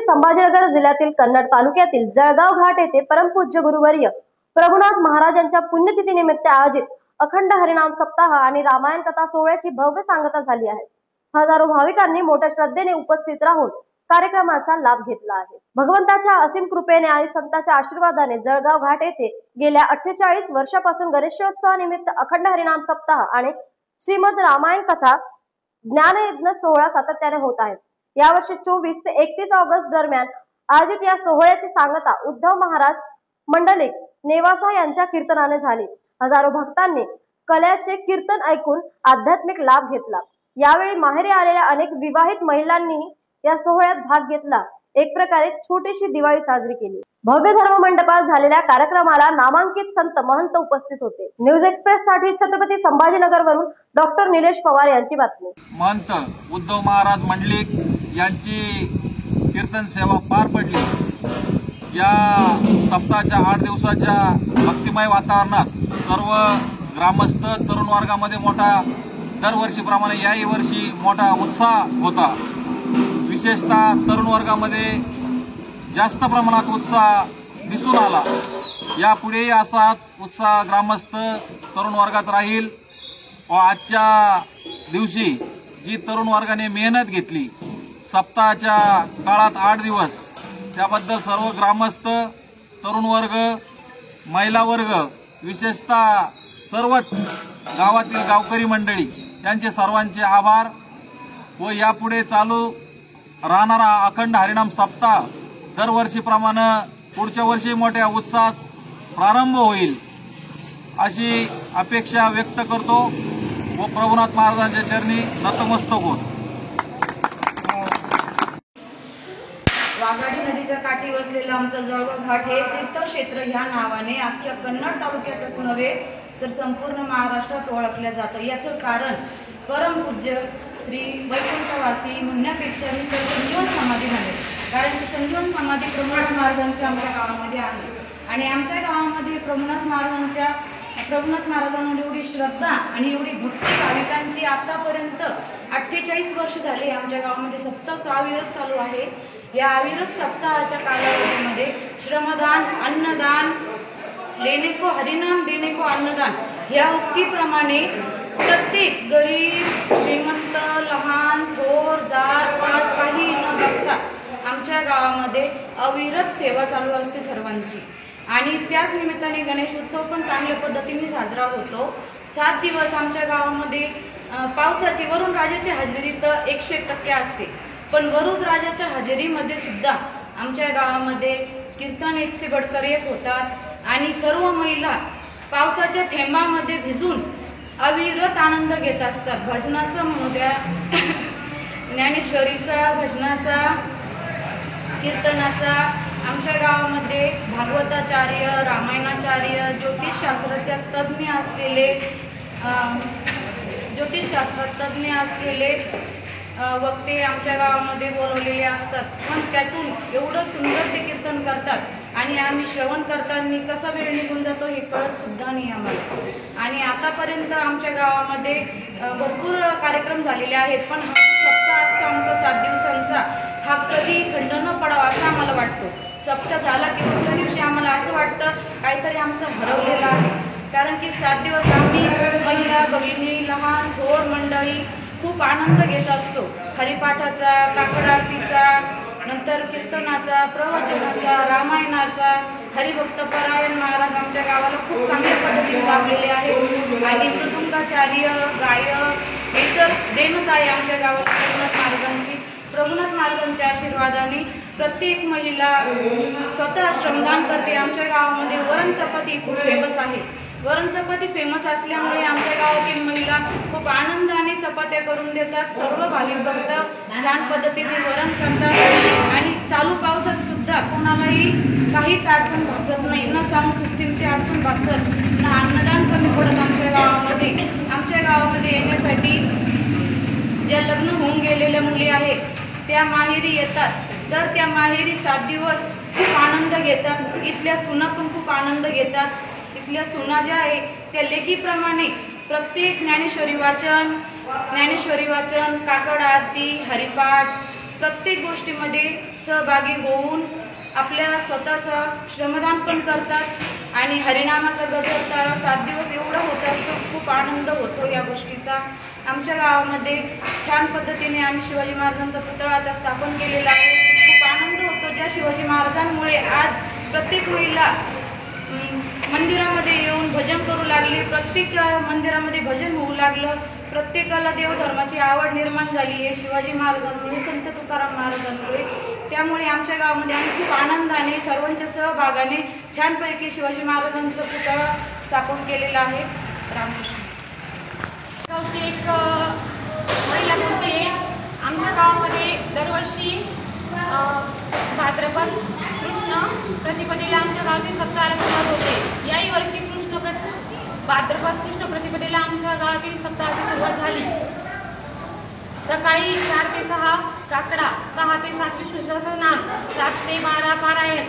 संभाजीनगर जिल्ह्यातील कन्नड तालुक्यातील जळगाव घाट येथे परमपूज्य गुरुवर्य प्रभुनाथ महाराजांच्या पुण्यतिथीनिमित्त आयोजित अखंड हरिनाम सप्ताह आणि रामायण कथा सोहळ्याची भव्य सांगता झाली आहे। हजारो भाविकांनी मोठ्या श्रद्धेने उपस्थित राहून कार्यक्रमाचा लाभ घेतला आहे। भगवंताच्या असीम कृपेने आणि संतांच्या आशीर्वादाने जळगाव घाट येथे गेल्या 48 वर्षापासून गणेशोत्सवानिमित्त अखंड हरिनाम सप्ताह आणि श्रीमद रामायण कथा ज्ञानयज्ञ सोहळा सातत्याने होत आहे। यावर्षी 24 ते 31 ऑगस्ट दरम्यान आयोजित या सोहळ्याची सांगता उद्धव महाराज मंडलिक नेवासा यांच्या कीर्तनाने झाली। हजारो भक्तांनी कल्याचे कीर्तन ऐकून आध्यात्मिक लाभ घेतला। यावेळी माहेरी आलेल्या अनेक विवाहित महिलांनी या सोहळ्यात भाग घेतला। एक प्रकारे छोटीशी दिवाळी साजरी केली। भव्य धर्म मंडपात झालेल्या कार्यक्रमाला नामांकित संत महंत उपस्थित होते। न्यूज एक्सप्रेस साठी छत्रपती संभाजीनगर वरून डॉक्टर निलेश पवार यांची बातमी। महंत उद्धव महाराज मंडलिक यांची कीर्तन सेवा पार पडली। या सप्ताहाच्या 8 दिवसाच्या भक्तिमय वातावरणात सर्व ग्रामस्थ तरुण वर्गामध्ये मोठा दरवर्षीप्रमाणे याही वर्षी मोठा उत्साह होता। विशेषतः तरुण वर्गामध्ये जास्त प्रमाणात उत्साह दिसून आला। यापुढेही असाच उत्साह ग्रामस्थ तरुण वर्गात राहील व आजच्या दिवशी जी तरुण वर्गाने मेहनत घेतली सप्ताहाच्या काळात 8 दिवस त्याबद्दल सर्व ग्रामस्थ तरुण वर्ग महिला वर्ग विशेषतः सर्वच गावातील गावकरी मंडळी यांचे सर्वांचे आभार व यापुढे चालू राहणारा अखंड हरिनाम सप्ताह दरवर्षीप्रमाणे पुढच्या वर्षी मोठ्या उत्साहात प्रारंभ होईल अशी अपेक्षा व्यक्त करतो व प्रभुनाथ महाराजांच्या चरणी नतमस्तक होतो। वाघाडी नदीच्या काठी वसलेलं आमचं जळगाव घाट हे तीर्थक्षेत्र ह्या नावाने अख्ख्या कन्नड तालुक्यातच नव्हे तर संपूर्ण महाराष्ट्रात ओळखलं जातं। याचं कारण परमपूज्य श्री वैकुंठवासी म्हणण्यापेक्षा मी तर संजीवन समाधी म्हणेन, कारण की संजीवन समाधी प्रभुनाथ महाराजांच्या आमच्या गावामध्ये आहे आणि आमच्या गावामध्ये प्रभुनाथ महाराजांमध्ये एवढी श्रद्धा आणि एवढी भक्ती भाविकांची आतापर्यंत 48 वर्ष झाली आमच्या गावामध्ये सप्ताह अविरत चालू आहे। या अविरत सप्ताहाच्या कालावधीमध्ये श्रमदान अन्नदान लेने को हरिनाम देने को अन्नदान या उक्तीप्रमाणे प्रत्येक गरीब श्रीमंत लहान थोर जात पात काही न बघता आमच्या गावामध्ये अविरत सेवा चालू असते सर्वांची आणि त्याच निमित्ताने गणेश उत्सव पण चांगल्या पद्धतीने साजरा होतो। 7 दिवस आमच्या गावामध्ये पावसाची वरुण राजाची हजेरी तर 100% असते, पण वरुण राजाच्या हजेरीमध्ये सुद्धा आमच्या गावामध्ये कीर्तन 1 से बढ़कर 1 होतात आणि सर्व महिला पावसाच्या थेंबामध्ये भिजून अविरत आनंद घेत असतात। भजनाचा म्हणू द्या, ज्ञानेश्वरीचा, भजनाचा, कीर्तनाचा आमच्या गावामध्ये भागवताचार्य, रामायणाचार्य, ज्योतिषशास्त्रात तज्ञ असलेले वक्ते आमच्या गावामध्ये बोलवलेले असतात, पण त्यातून एवढं सुंदर ते कीर्तन करतात आणि आम्ही श्रवण करताना कसा वेळ निघून जातो हे कळत सुद्धा नाही आम्हाला। आणि आतापर्यंत आमच्या गावामध्ये भरपूर कार्यक्रम झालेले आहेत, पण हा सप्ताह असतो आमचा 7 दिवसांचा हा कधी खंड न पडावा असं आम्हाला वाटतो। सप्ताह झाला की दुसऱ्या दिवशी आम्हाला असं वाटतं काहीतरी आमचं हरवलेलं आहे, कारण की 7 दिवस आम्ही महिला भगिनी लहान थोर मंडळी खूप आनंद घेत असतो। हरिपाठाचा, काकड आरतीचा, नंतर कीर्तनाचा, प्रवचनाचा, रामायणाचा। हरिभक्त परायण महाराज आमच्या गावाला खूप चांगल्या पद्धतीने लाभलेले आहेत आणि मृदुंगाचार्य गायक हे तर देणच आहे आमच्या गावाला प्रभुनाथ महाराजांच्या आशीर्वादाने प्रत्येक महिला स्वतः श्रमदान करते। आमच्या गावामध्ये वरण चपाती खूप फेमस आहे। वरण चपाती फेमस असल्यामुळे आमच्या गावातील महिला खूप आनंदाने चपात्या करून देतात। सर्व भाविक भक्त छान पद्धतीने वरण करतात आणि चालू पावसात सुद्धा कोणालाही काहीच अडचण भासत नाही, न साऊंड सिस्टीमची अडचण भासत, न अन्नदान कमी पडत आमच्या गावामध्ये। आमच्या गावामध्ये येण्यासाठी ज्या लग्न होऊन गेलेल्या मुली आहेत त्या माहेरी येतात, तर त्या माहेरी 7 दिवस खूप आनंद घेतात। इथल्या सुना पण खूप आनंद घेतात। इथल्या सुना ज्या आहे त्या लेकीप्रमाणे प्रत्येक ज्ञानेश्वरी वाचन, काकड आरती, हरिपाठ प्रत्येक गोष्टीमध्ये सहभागी होऊन आपल्या स्वतःचं श्रमदान पण करतात आणि हरिनामाचा गजर तर 7 दिवस एवढा होत असतो. खूप आनंद होतो या गोष्टीचा. आमच्या गावामध्ये छान पद्धतीने आम्ही शिवाजी महाराजांचा पुतळा आता स्थापन केलेला आहे. खूप आनंद होतो. ज्या शिवाजी महाराजांमुळे आज प्रत्येक महिला मंदिरामध्ये येऊन भजन करू लागली, प्रत्येक मंदिरामध्ये भजन होऊ लागलं, प्रत्येकाला देवधर्माची आवड निर्माण झाली आहे शिवाजी महाराजांमुळे, संत तुकाराम महाराजांमुळे. त्यामुळे आमच्या गावामध्ये आम्ही खूप आनंदाने सर्वांच्या सहभागाने छानपैकी शिवाजी महाराजांचा पुतळा स्थापन केलेला आहे. रामकृष्ण. गावची एक महिला होते. आमच्या गावामध्ये दरवर्षी भाद्रपद कृष्ण प्रतिपदेला आमच्या गावातील सप्ताहाला सुरुवात होते. याही वर्षी भाद्रपद कृष्ण प्रतिपदेला आमच्या गावातील सप्ताहाची सुरुवात झाली. सकाळी 4 ते 6 काकडा, 6 ते 7 विष्णू सहस्रनाम, 7 ते 12 पारायण,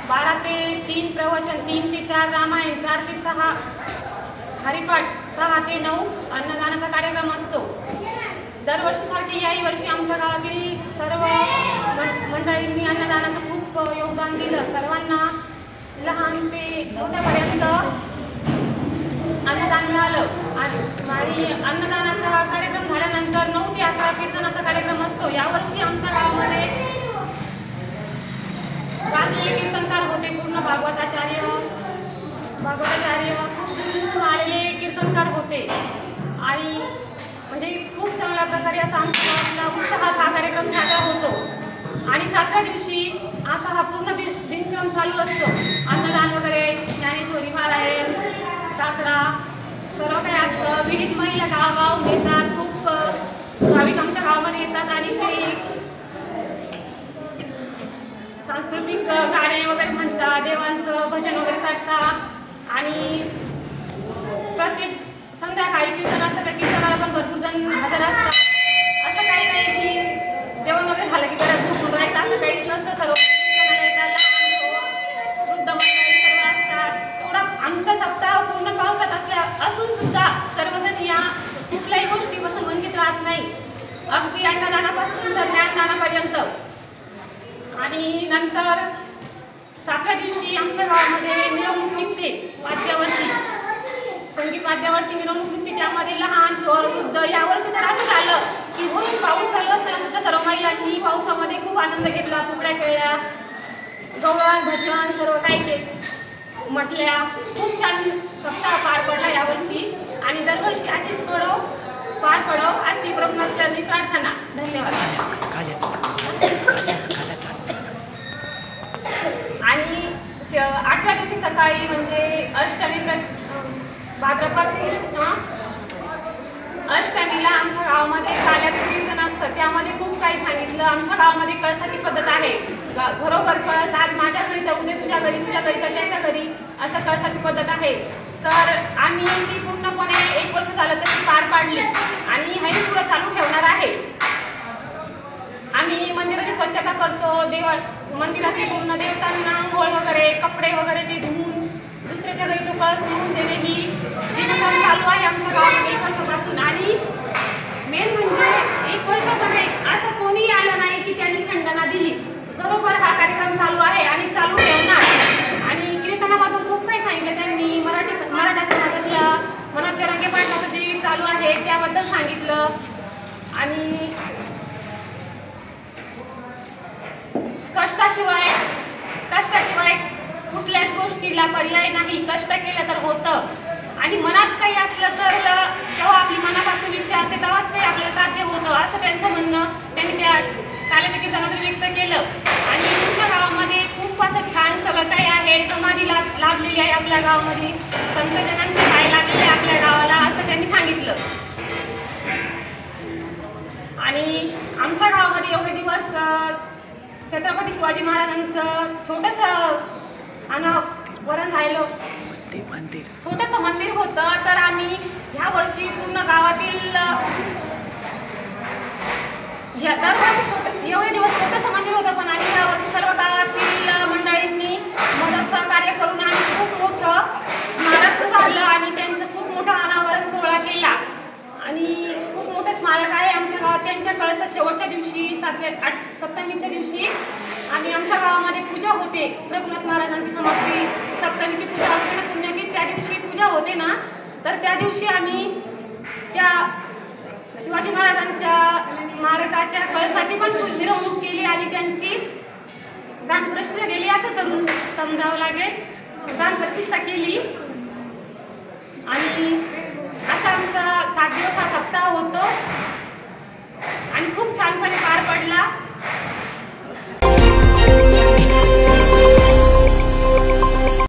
12 ते 3 प्रवचन, 3 ते 4 रामायण, 4 ते 6 हरिपाठ, 6 ते 9 अन्नदानाचा कार्यक्रम असतो. दरवर्षीसारखी याही वर्षी आमच्या गावातील सर्व मंडळींनी अन्नदानाचं खूप योगदान दिलं. सर्वांना लहान ते मोठ्यापर्यंत अन्नदान मिळालं आणि अन्नदानाचा कार्यक्रम झाल्यानंतर 9 ते 11 कीर्तनाचा कार्यक्रम असतो. यावर्षी आमच्या गावामध्ये गाजलेले कीर्तनकार होते. पूर्ण भागवताचार्य खूप आलेले कीर्तनकार होते आणि म्हणजे खूप चांगल्या प्रकारे असा आमच्या गावातला उत्साहात हा कार्यक्रम साजरा होतो. आणि 7व्या दिवशी असा हा पूर्ण दिनक्रम चालू असतो. अन्नदान वगैरे, ज्ञानेश्वरी पारायण, काकडा, सर्व काही असतं. विविध महिला गावागाव येतात. खूप भाविक आमच्या गावामध्ये येतात आणि ते सांस्कृतिक गाणे वगैरे म्हणतात, देवांचं भजन वगैरे करतात आणि प्रत्येक संध्याकाळी कीर्तन असतं. त्या कीर्तनाला पण भरपूर जण हजर असतात. असं काही नाही की जेवण वगैरे झालं की घरात झोपून राहायचं, असं काहीच नसतं. सर्व वृद्ध मंडळी सर्व असतात. थोडा आमचा सप्ताह पूर्ण पावसात असून सुद्धा सर्वजण या कुठल्याही गोष्टीपासून वंचित राहत नाही. अगदी अन्नदानापासून तर ज्ञानदानापर्यंत. आणि नंतर 7व्या दिवशी आमच्या गावामध्ये मिरवणूक निघते. वाद्यावरती संगीत वाद्यावरती मिरवणूक निघते. त्यामध्ये लहान थोर वृद्ध. यावर्षी तर असं झालं की वरून पाऊस चालू असताना सुद्धा सर्व महिलांनी पावसामध्ये खूप आनंद घेतला. फुगड्या खेळल्या, गवळण भजन सर्व काही म्हटल्या. खूप छान सप्ताह पार पडला यावर्षी आणि दरवर्षी अशीच पार पडो अशी ब्रह्मचर्याची प्रार्थना. धन्यवाद. आणि 8व्या दिवशी सकाळी म्हणजे अष्टमी भाद्रपद कृष्ण अष्टमीला आमच्या गावामध्ये काल्याचं कीर्तन असतं. त्यामध्ये खूप काही सांगितलं. आमच्या गावामध्ये कळसाची पद्धत आहे. घरोघर कळस. आज माझ्या घरी तर उद्या तुझ्या घरी तर त्याच्या घरी, असं कळसाची पद्धत आहे. तर आम्ही ती पूर्णपणे 1 वर्ष झालं तशी पार पाडली आणि हे पुढं चालू ठेवणार आहे. आम्ही मंदिराची स्वच्छता करतो. मंदिरातले पूर्ण देवतांना आंघोळ वगैरे, कपडे वगैरे ते धुवून दुसऱ्याच्या घरी तो कळस नेऊन देणे ही दिनक्रम चालू आहे आमच्या गावामध्ये 1 वर्षापासून. आणि मेन म्हणजे 1 वर्षामध्ये असं कोणीही आलं नाही की त्यांनी खंडना दिली. बरोबर हा कार्यक्रम चालू आहे आणि चालू ठेवणार. आणि कीर्तनामधून खूप काही सांगितलं त्यांनी. मराठा समाजाच्या मनोज रंगे पाटलाचं जे चालू आहे त्याबद्दल सांगितलं. आणि कष्टाशिवाय कुठल्याच गोष्टीला पर्याय नाही. कष्ट केलं तर होतं. आणि मनात काही असलं तर जेव्हा आपली मनापासून इच्छा असते तेव्हाच काही आपल्याला साध्य होतं, असं त्यांचं म्हणणं त्यांनी त्या काल्याच्या कीर्तनातून व्यक्त केलं. आणि तुमच्या गावामध्ये खूप असं छान सगळं काही आहे. समाधी लाभलेली आहे आपल्या गावामध्ये. संतजनांची पाय लागलेली आहे आपल्या गावाला, असं त्यांनी सांगितलं. आणि आमच्या गावामध्ये एवढे दिवस छत्रपती शिवाजी महाराजांचं छोटंसं वरण राहिलं छोटंसं मंदिर होतं. तर आम्ही ह्या वर्षी पूर्ण गावातील दरवर्षी एवढे दिवस छोटंसं मंदिर होतं, पण आम्ही ह्या वर्षी सर्व गावातील मंडळींनी मदत सहकार्य करून आम्ही खूप मोठं स्मारक उभारलं आणि त्यांचं खूप मोठा अनावरण सोहळा केला. आणि खूप मोठं स्मारक आहे आमच्या आमच्या गावात त्यांच्या कळसात शेवटच्या दिवशी सप्तमीच्या दिवशी आम्ही आमच्या गावामध्ये पूजा होते. रघुनाथ महाराजांची समाप्ती सप्तमीची पूजा असते ना पुण्यतिथी, त्या दिवशी पूजा होते ना, तर त्या दिवशी आम्ही त्या शिवाजी महाराजांच्या स्मारकाच्या कळसाची पण मिरवणूक केली आणि त्यांची प्राणप्रतिष्ठा केली असं करून समजावं लागेल. प्राणप्रतिष्ठा केली आणि असा आमचा 7 दिवस